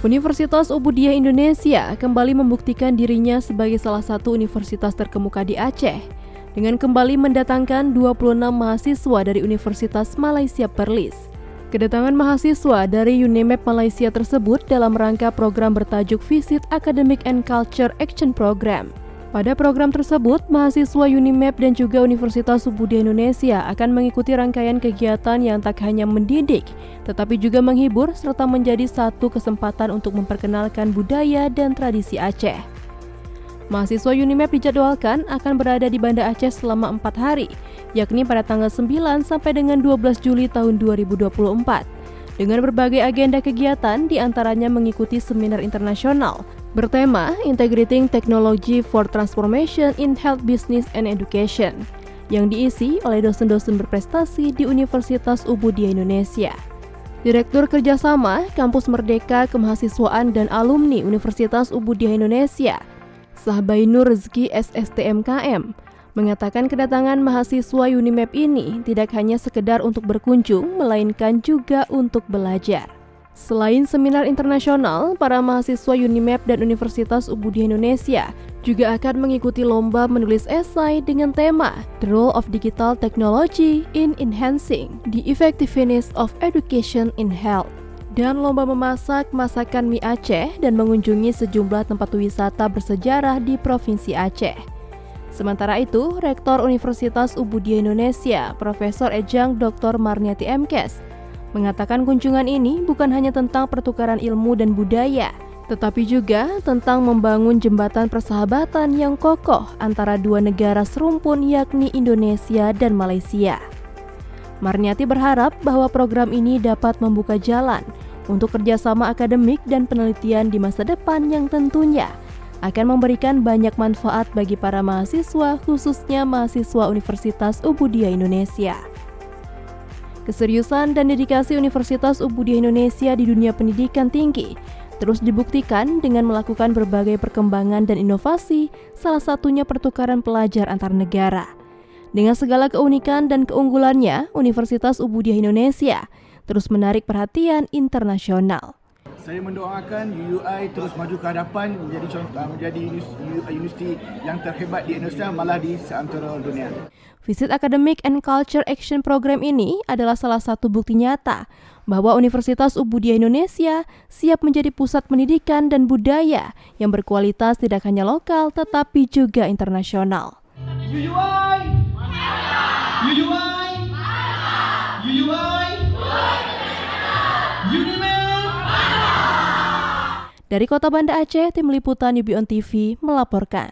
Universitas Ubudiyah Indonesia kembali membuktikan dirinya sebagai salah satu universitas terkemuka di Aceh dengan kembali mendatangkan 26 mahasiswa dari Universitas Malaysia Perlis. Kedatangan mahasiswa dari UNIMAP Malaysia tersebut dalam rangka program bertajuk Visit Academic and Culture Action Program. Pada program tersebut, mahasiswa UNIMAP dan juga Universitas Ubudiyah Indonesia akan mengikuti rangkaian kegiatan yang tak hanya mendidik, tetapi juga menghibur serta menjadi satu kesempatan untuk memperkenalkan budaya dan tradisi Aceh. Mahasiswa UNIMAP dijadwalkan akan berada di Banda Aceh selama 4 hari, yakni pada tanggal 9 sampai dengan 12 Juli tahun 2024. Dengan berbagai agenda kegiatan, diantaranya mengikuti seminar internasional bertema Integrating Technology for Transformation in Health Business and Education yang diisi oleh dosen-dosen berprestasi di Universitas Ubudiyah Indonesia. Direktur Kerjasama Kampus Merdeka Kemahasiswaan dan Alumni Universitas Ubudiyah Indonesia, Sahbainur Rezeki SSTMKM, mengatakan kedatangan mahasiswa UNIMAP ini tidak hanya sekedar untuk berkunjung, melainkan juga untuk belajar. Selain seminar internasional, para mahasiswa UNIMAP dan Universitas Ubudiyah Indonesia juga akan mengikuti lomba menulis esai dengan tema The Role of Digital Technology in Enhancing the Effectiveness of Education in Health, dan lomba memasak masakan mie Aceh dan mengunjungi sejumlah tempat wisata bersejarah di Provinsi Aceh. Sementara itu, Rektor Universitas Ubudiyah Indonesia, Profesor Ejang Dr. Marniati Mkes, mengatakan kunjungan ini bukan hanya tentang pertukaran ilmu dan budaya, tetapi juga tentang membangun jembatan persahabatan yang kokoh antara dua negara serumpun yakni Indonesia dan Malaysia. Marniati berharap bahwa program ini dapat membuka jalan untuk kerjasama akademik dan penelitian di masa depan yang tentunya akan memberikan banyak manfaat bagi para mahasiswa, khususnya mahasiswa Universitas Ubudiyah Indonesia. Keseriusan dan dedikasi Universitas Ubudiyah Indonesia di dunia pendidikan tinggi terus dibuktikan dengan melakukan berbagai perkembangan dan inovasi, salah satunya pertukaran pelajar antar negara. Dengan segala keunikan dan keunggulannya, Universitas Ubudiyah Indonesia terus menarik perhatian internasional. Saya mendoakan UUI terus maju ke hadapan menjadi universiti yang terhebat di Indonesia, malah di seantero dunia. Visit Academic and Culture Action Program ini adalah salah satu bukti nyata bahwa Universitas Ubudiyah Indonesia siap menjadi pusat pendidikan dan budaya yang berkualitas tidak hanya lokal tetapi juga internasional. UUI! UUI! UUI! UNIMAP! Dari Kota Banda Aceh, tim liputan UBI On TV melaporkan.